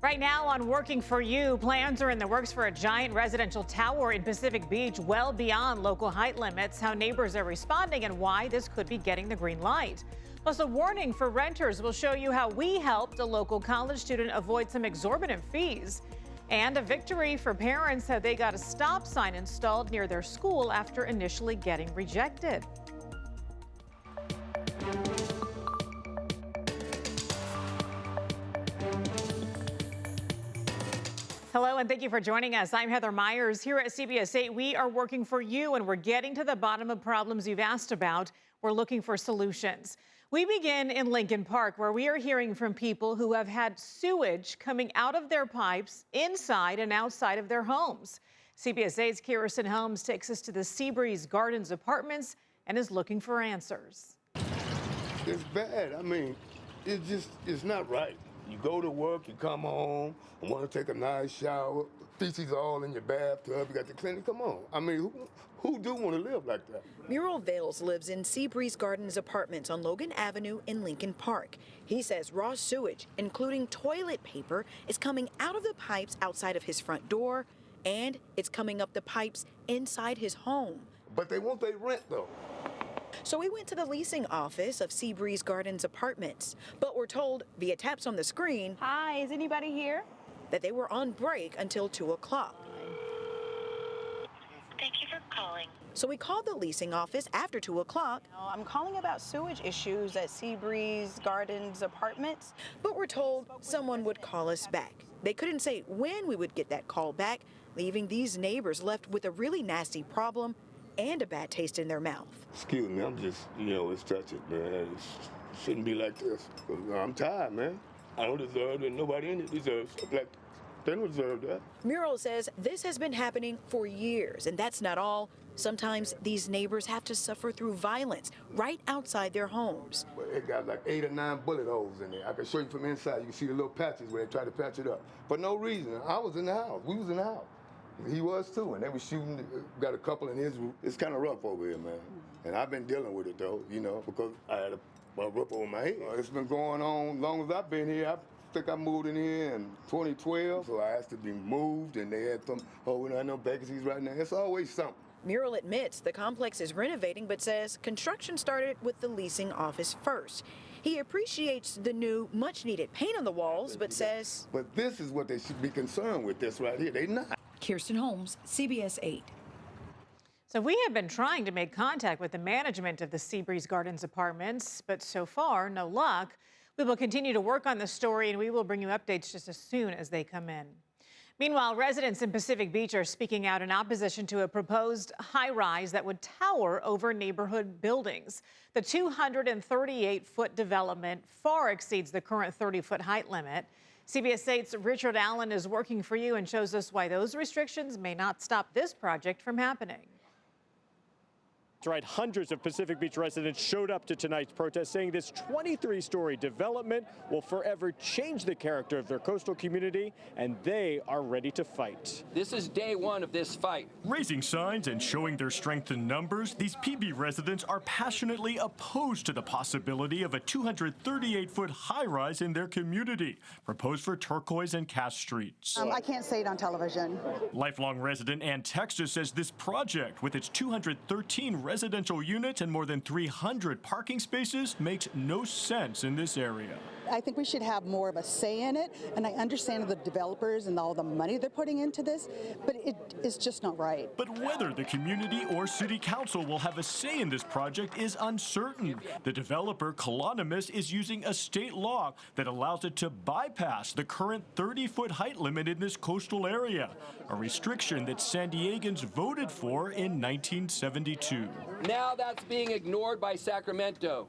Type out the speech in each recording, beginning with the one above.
Right now on Working for You, plans are in the works for a giant residential tower in Pacific Beach well beyond local height limits, how neighbors are responding and why this could be getting the green light. Plus, a warning for renters. We'll show you how we helped a local college student avoid some exorbitant fees. And a victory for parents, how they got a stop sign installed near their school after initially getting rejected. Hello, and thank you for joining us. I'm Heather Myers. Here at CBS 8, we are working for you, and we're getting to the bottom of problems you've asked about. We're looking for solutions. We begin in Lincoln Park, where we are hearing from people who have had sewage coming out of their pipes inside and outside of their homes. CBS 8's Kirsten Holmes takes us to the Seabreeze Gardens apartments and is looking for answers. It's bad. I mean, it's not right. You go to work, you come home, and want to take a nice shower, feces all in your bathtub, you got the clinic. Come on. I mean, who do want to live like that? Mural Vales lives in Seabreeze Gardens apartments on Logan Avenue in Lincoln Park. He says raw sewage, including toilet paper, is coming out of the pipes outside of his front door, and it's coming up the pipes inside his home. But they want their rent, though. So we went to the leasing office of Seabreeze Gardens Apartments, but we're told via taps on the screen, "Hi, is anybody here?" that they were on break until 2 o'clock. Thank you for calling. So we called the leasing office after 2 o'clock. I'm calling about sewage issues at Seabreeze Gardens Apartments. But we're told someone would call us back. They couldn't say when we would get that call back, leaving these neighbors left with a really nasty problem and a bad taste in their mouth. Excuse me, I'm just, it's touching, man. It shouldn't be like this. I'm tired, man. I don't deserve it. Nobody in it deserves stuff like that. They don't deserve that. Mural says this has been happening for years, and that's not all. Sometimes these neighbors have to suffer through violence right outside their homes. It got like 8 or 9 bullet holes in there. I can show you from inside. You can see the little patches where they try to patch it up. For no reason. I was in the house. We was in the house. He was too, and they were shooting, got a couple in his roof. It's kind of rough over here, man. And I've been dealing with it though, because I had a roof over my head. It's been going on long as I've been here. I think I moved in here in 2012, so I asked to be moved, and they had some, we don't have no vacancies right now. It's always something. Mural admits the complex is renovating, but says construction started with the leasing office first. He appreciates the new, much-needed paint on the walls, but says... But this is what they should be concerned with, this right here. They not. Kirsten Holmes, CBS 8. So we have been trying to make contact with the management of the Seabreeze Gardens apartments, but so far, no luck. We will continue to work on the story, and we will bring you updates just as soon as they come in. Meanwhile, residents in Pacific Beach are speaking out in opposition to a proposed high-rise that would tower over neighborhood buildings. The 238-foot development far exceeds the current 30-foot height limit. CBS 8's Richard Allen is working for you and shows us why those restrictions may not stop this project from happening. That's right. Hundreds of Pacific Beach residents showed up to tonight's protest, saying this 23-story development will forever change the character of their coastal community, and they are ready to fight. This is day one of this fight. Raising signs and showing their strength in numbers, these PB residents are passionately opposed to the possibility of a 238-foot high-rise in their community, proposed for Turquoise and Cass Streets. I can't say it on television. Lifelong resident Ann Texas says this project, with its 213 residential units and more than 300 parking spaces, makes no sense in this area. I think we should have more of a say in it, and I understand the developers and all the money they're putting into this, but it is just not right. But whether the community or city council will have a say in this project is uncertain. The developer, Colonimus, is using a state law that allows it to bypass the current 30-foot height limit in this coastal area, a restriction that San Diegans voted for in 1972. Now that's being ignored by Sacramento.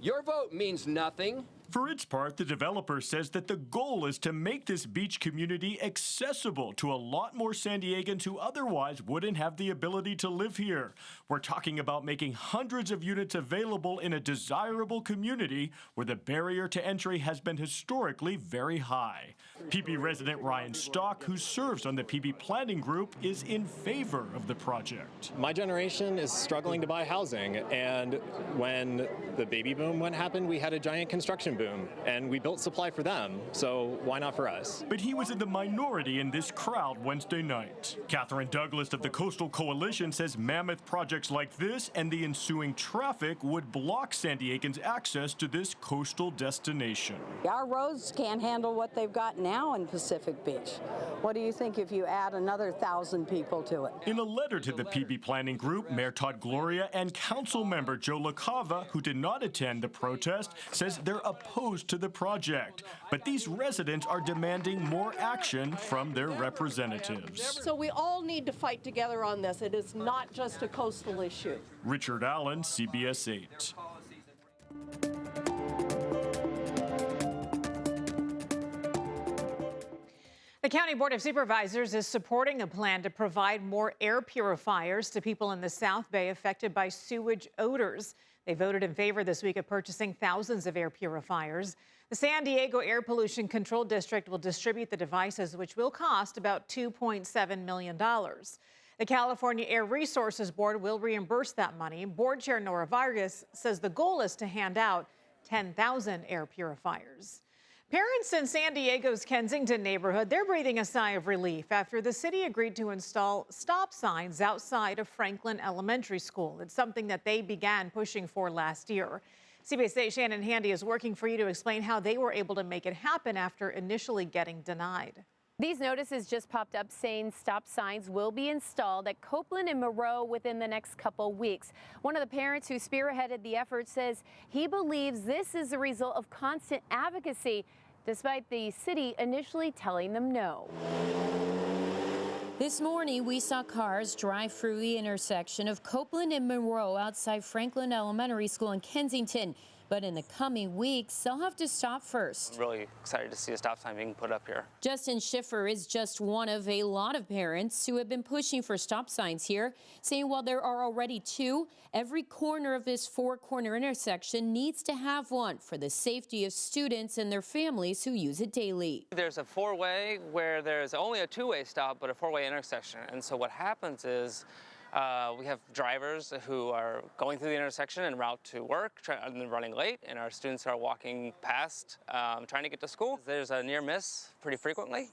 Your vote means nothing. For its part, the developer says that the goal is to make this beach community accessible to a lot more San Diegans who otherwise wouldn't have the ability to live here. We're talking about making hundreds of units available in a desirable community where the barrier to entry has been historically very high. PB resident Ryan Stock, who serves on the PB planning group, is in favor of the project. My generation is struggling to buy housing, and when the baby boom happened, we had a giant construction boom. boom, and we built supply for them, so why not for us? But he was in the minority in this crowd Wednesday night. Catherine Douglas of the Coastal Coalition says mammoth projects like this and the ensuing traffic would block San Diegans' access to this coastal destination. Our roads can't handle what they've got now in Pacific Beach. What do you think if you add another 1,000 people to it? In a letter to the PB Planning Group, Mayor Todd Gloria and Council Member Joe LaCava, who did not attend the protest, says they're opposed to the project. But these residents are demanding more action from their representatives. So we all need to fight together on this. It is not just a coastal issue. Richard Allen, CBS 8. The County Board of Supervisors is supporting a plan to provide more air purifiers to people in the South Bay affected by sewage odors. They voted in favor this week of purchasing thousands of air purifiers. The San Diego Air Pollution Control District will distribute the devices, which will cost about $2.7 million. The California Air Resources Board will reimburse that money. Board Chair Nora Vargas says the goal is to hand out 10,000 air purifiers. Parents in San Diego's Kensington neighborhood, they're breathing a sigh of relief after the city agreed to install stop signs outside of Franklin Elementary School. It's something that they began pushing for last year. CBS 8's Shannon Handy is working for you to explain how they were able to make it happen after initially getting denied. These notices just popped up saying stop signs will be installed at Copeland and Moreau within the next couple weeks. One of the parents who spearheaded the effort says he believes this is a result of constant advocacy, despite the city initially telling them no. This morning, we saw cars drive through the intersection of Copeland and Monroe outside Franklin Elementary School in Kensington. But in the coming weeks, they'll have to stop first. I'm really excited to see a stop sign being put up here. Justin Schiffer is just one of a lot of parents who have been pushing for stop signs here, saying while there are already two, every corner of this four-corner intersection needs to have one for the safety of students and their families who use it daily. There's a four-way where there's only a two-way stop, but a four-way intersection. And so what happens is we have drivers who are going through the intersection en route to work and running late, and our students are walking past trying to get to school. There's a near miss pretty frequently.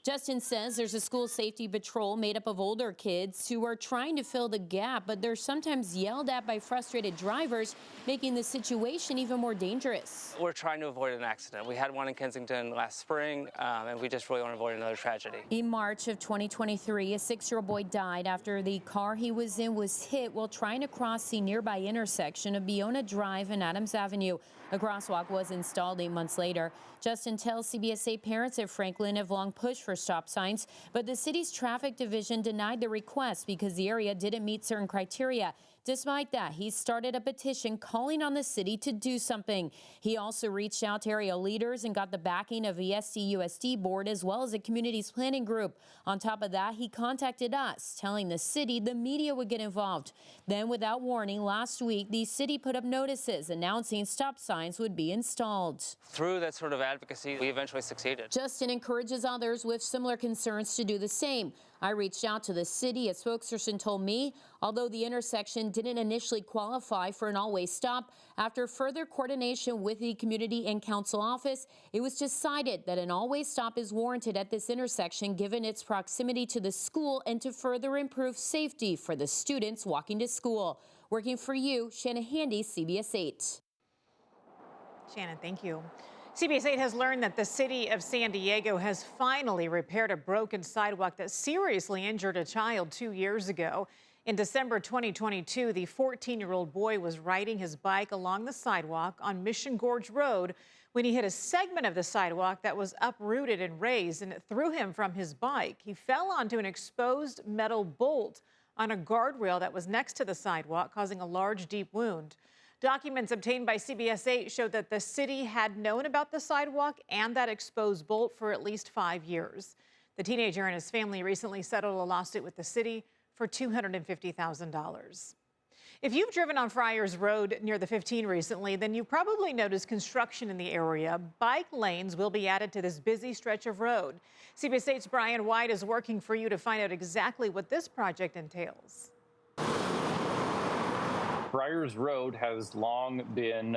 Justin says there's a school safety patrol made up of older kids who are trying to fill the gap, but they're sometimes yelled at by frustrated drivers, making the situation even more dangerous. We're trying to avoid an accident. We had one in Kensington last spring, and we just really want to avoid another tragedy. In March of 2023, a 6-year-old boy died after the car he was in was hit while trying to cross the nearby intersection of Biona Drive and Adams Avenue. A crosswalk was installed 8 months later. Justin tells CBS 8 parents at Franklin have long pushed for stop signs, but the city's traffic division denied the request because the area didn't meet certain criteria. Despite that, he started a petition calling on the city to do something. He also reached out to area leaders and got the backing of the SDUSD board as well as the community's planning group. On top of that, he contacted us, telling the city the media would get involved. Then, without warning, last week, the city put up notices announcing stop signs would be installed. Through that sort of advocacy, we eventually succeeded. Justin encourages others with similar concerns to do the same. I reached out to the city. A spokesperson told me, although the intersection didn't initially qualify for an all-way stop, after further coordination with the community and council office, it was decided that an all-way stop is warranted at this intersection given its proximity to the school and to further improve safety for the students walking to school. Working for you, Shannon Handy, CBS 8. Shannon, thank you. CBS 8 has learned that the city of San Diego has finally repaired a broken sidewalk that seriously injured a child 2 years ago. In December 2022, the 14-year-old boy was riding his bike along the sidewalk on Mission Gorge Road when he hit a segment of the sidewalk that was uprooted and raised, and it threw him from his bike. He fell onto an exposed metal bolt on a guardrail that was next to the sidewalk, causing a large, deep wound. Documents obtained by CBS 8 showed that the city had known about the sidewalk and that exposed bolt for at least 5 years. The teenager and his family recently settled a lawsuit with the city for $250,000. If you've driven on Friars Road near the 15 recently, then you've probably noticed construction in the area. Bike lanes will be added to this busy stretch of road. CBS 8's Brian White is working for you to find out exactly what this project entails. Friars Road has long been,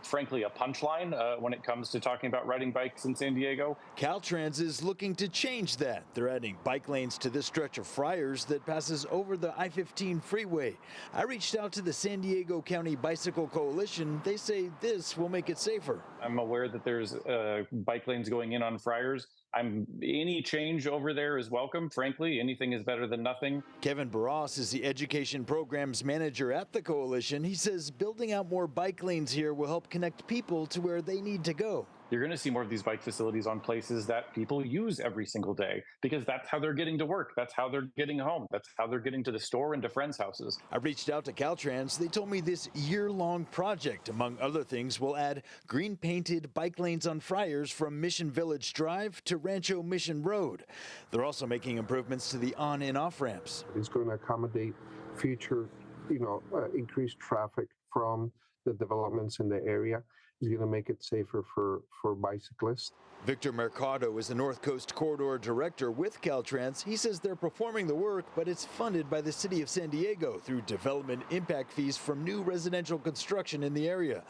frankly, a punchline when it comes to talking about riding bikes in San Diego. Caltrans is looking to change that. They're adding bike lanes to this stretch of Friars that passes over the I-15 freeway. I reached out to the San Diego County Bicycle Coalition. They say this will make it safer. I'm aware that there's bike lanes going in on Friars. Any change over there is welcome. Frankly, anything is better than nothing. Kevin Barros is the education programs manager at the coalition. He says building out more bike lanes here will help connect people to where they need to go. You're going to see more of these bike facilities on places that people use every single day because that's how they're getting to work. That's how they're getting home. That's how they're getting to the store and to friends' houses. I reached out to Caltrans. They told me this year-long project, among other things, will add green-painted bike lanes on Friars from Mission Village Drive to Rancho Mission Road. They're also making improvements to the on and off ramps. It's going to accommodate future, increased traffic from the developments in the area. Is going to make it safer for bicyclists. Victor Mercado is the North Coast Corridor Director with Caltrans. He says they're performing the work, but it's funded by the city of San Diego through development impact fees from new residential construction in the area.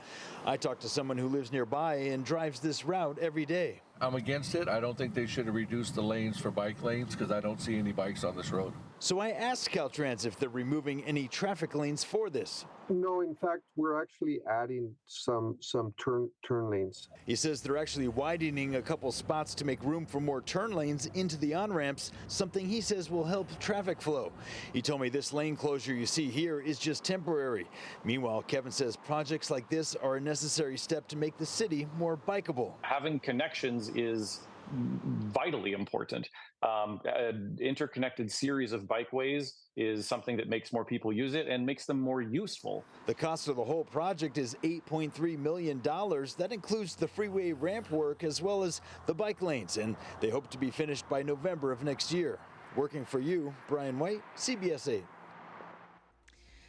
I talked to someone who lives nearby and drives this route every day. I'm against it. I don't think they should have reduced the lanes for bike lanes because I don't see any bikes on this road. So I asked Caltrans if they're removing any traffic lanes for this. No, in fact, we're actually adding some turn lanes. He says they're actually widening a couple spots to make room for more turn lanes into the on-ramps, something he says will help traffic flow. He told me this lane closure you see here is just temporary. Meanwhile, Kevin says projects like this are a necessary step to make the city more bikeable. Having connections is vitally important. An interconnected series of bikeways is something that makes more people use it and makes them more useful. The cost of the whole project is $8.3 million. That includes the freeway ramp work as well as the bike lanes, and they hope to be finished by November of next year. Working for you, Brian White, CBS 8.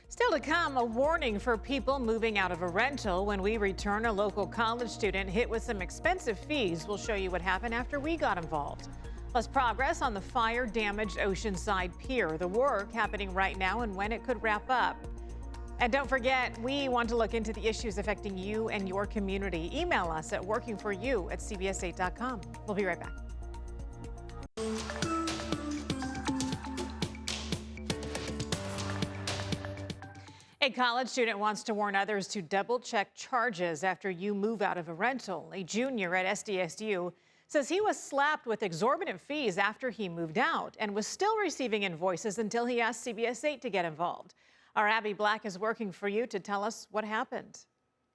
Still to come, a warning for people moving out of a rental. When we return, a local college student hit with some expensive fees. We'll show you what happened after we got involved. Plus, progress on the fire-damaged Oceanside Pier. The work happening right now and when it could wrap up. And don't forget, we want to look into the issues affecting you and your community. Email us at workingforyou@cbs8.com. We'll be right back. A college student wants to warn others to double-check charges after you move out of a rental. A junior at SDSU says he was slapped with exorbitant fees after he moved out and was still receiving invoices until he asked CBS 8 to get involved. Our Abby Black is working for you to tell us what happened.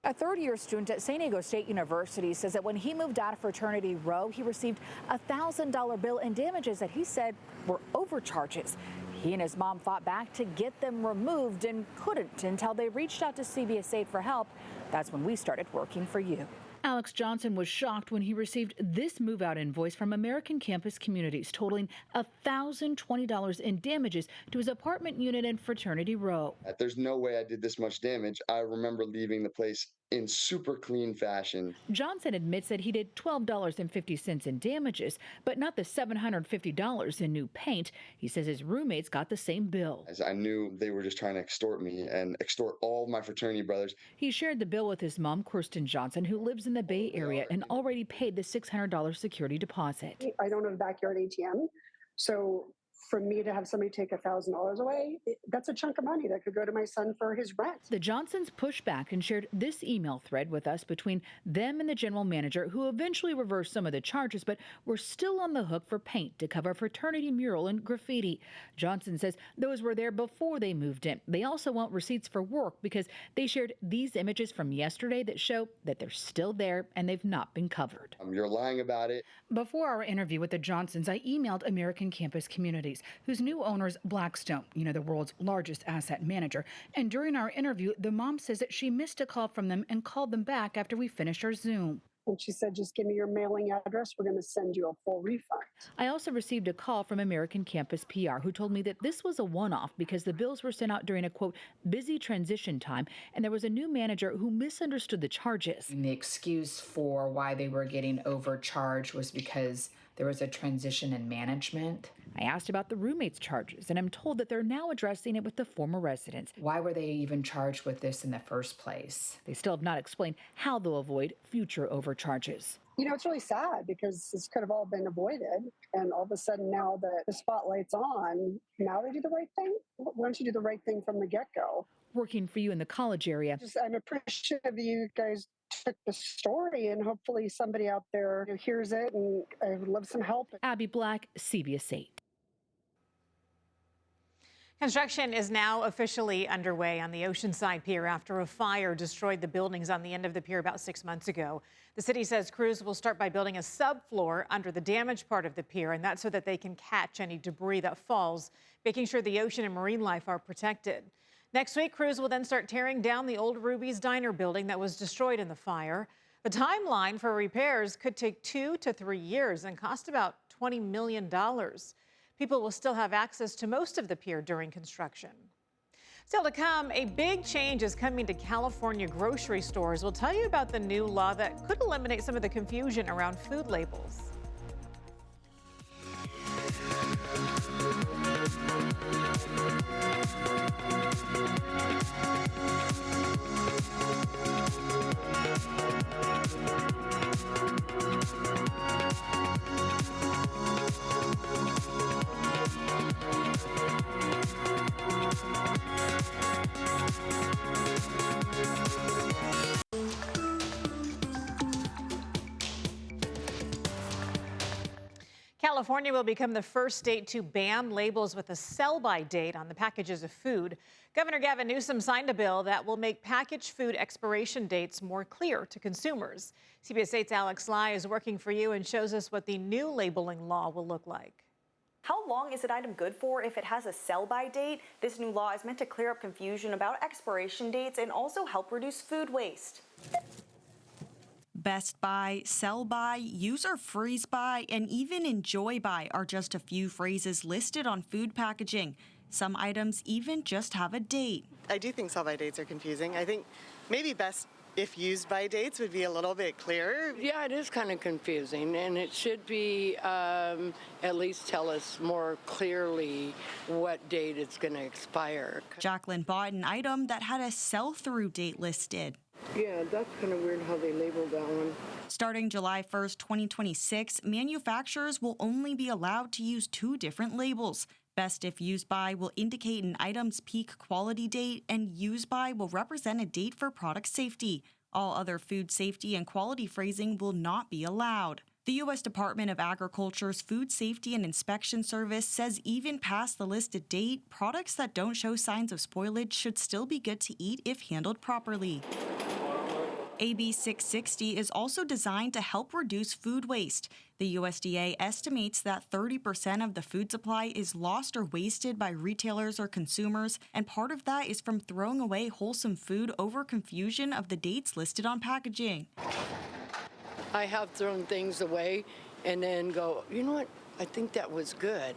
A third-year student at San Diego State University says that when he moved out of Fraternity Row, he received a $1,000 bill in damages that he said were overcharges. He and his mom fought back to get them removed and couldn't until they reached out to CBS 8 for help. That's when we started working for you. Alex Johnson was shocked when he received this move-out invoice from American Campus Communities, totaling $1,020 in damages to his apartment unit in Fraternity Row. There's no way I did this much damage. I remember leaving the place in super clean fashion. Johnson admits that he did $12.50 in damages, but not the $750 in new paint. He says his roommates got the same bill. As I knew they were just trying to extort me and extort all of my fraternity brothers. He shared the bill with his mom, Kirsten Johnson, who lives in the Bay Area and already paid the $600 security deposit. I don't have a backyard ATM, so for me to have somebody take $1,000 away, that's a chunk of money that could go to my son for his rent. The Johnsons pushed back and shared this email thread with us between them and the general manager, who eventually reversed some of the charges, but were still on the hook for paint to cover fraternity mural and graffiti. Johnson says those were there before they moved in. They also want receipts for work because they shared these images from yesterday that show that they're still there and they've not been covered. You're lying about it. Before our interview with the Johnsons, I emailed American Campus Communities, whose new owner is Blackstone, the world's largest asset manager. And during our interview, the mom says that she missed a call from them and called them back after we finished our Zoom. And she said, just give me your mailing address. We're going to send you a full refund. I also received a call from American Campus PR, who told me that this was a one-off because the bills were sent out during a, quote, busy transition time, and there was a new manager who misunderstood the charges. The excuse for why they were getting overcharged was because there was a transition in management. I asked about the roommates' charges, and I'm told that they're now addressing it with the former residents. Why were they even charged with this in the first place? They still have not explained how they'll avoid future overcharges. You know, it's really sad because this could have all been avoided. And all of a sudden, now that the spotlight's on, now they do the right thing. Why don't you do the right thing from the get-go? Working for you in the college area. I'm appreciative you guys took the story, and hopefully somebody out there hears it, and I would love some help. Abby Black, CBS 8. Construction is now officially underway on the Oceanside Pier after a fire destroyed the buildings on the end of the pier about 6 months ago. The city says crews will start by building a subfloor under the damaged part of the pier, and that's so that they can catch any debris that falls, making sure the ocean and marine life are protected. Next week, crews will then start tearing down the old Ruby's Diner building that was destroyed in the fire. The timeline for repairs could take 2 to 3 years and cost about $20 million. People will still have access to most of the pier during construction. Still to come, a big change is coming to California grocery stores. We'll tell you about the new law that could eliminate some of the confusion around food labels. California will become the first state to ban labels with a sell-by date on the packages of food. Governor Gavin Newsom signed a bill that will make packaged food expiration dates more clear to consumers. CBS 8's Alex Lai is working for you and shows us what the new labeling law will look like. How long is an item good for if it has a sell-by date? This new law is meant to clear up confusion about expiration dates and also help reduce food waste. Best Buy, Sell By, Use or Freeze By, and even Enjoy By are just a few phrases listed on food packaging. Some items even just have a date. I do think sell-by dates are confusing. I think maybe best if used by dates would be a little bit clearer. Yeah, it is kind of confusing, and it should be at least tell us more clearly what date it's going to expire. Jacqueline bought an item that had a sell-through date listed. Yeah, that's kind of weird how they labeled that one. Starting July 1st, 2026, manufacturers will only be allowed to use 2 different labels. Best if used by will indicate an item's peak quality date, and use by will represent a date for product safety. All other food safety and quality phrasing will not be allowed. The U.S. Department of Agriculture's Food Safety and Inspection Service says even past the listed date, products that don't show signs of spoilage should still be good to eat if handled properly. AB 660 is also designed to help reduce food waste. The USDA estimates that 30% of the food supply is lost or wasted by retailers or consumers, and part of that is from throwing away wholesome food over confusion of the dates listed on packaging. I have thrown things away and then go, you know what, I think that was good.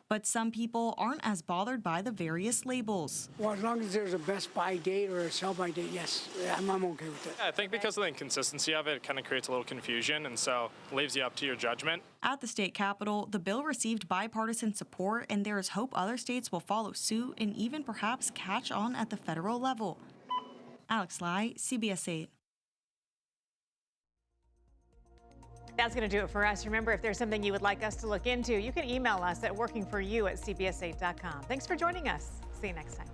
But some people aren't as bothered by the various labels. Well, as long as there's a best by date or a sell by date, yes, I'm okay with it. Yeah, I think because of the inconsistency of it, it kind of creates a little confusion, and so leaves you up to your judgment. At the state capitol, the bill received bipartisan support, and there is hope other states will follow suit and even perhaps catch on at the federal level. Alex Lai, CBS 8. That's going to do it for us. Remember, if there's something you would like us to look into, you can email us at workingforyou@cbs8.com. Thanks for joining us. See you next time.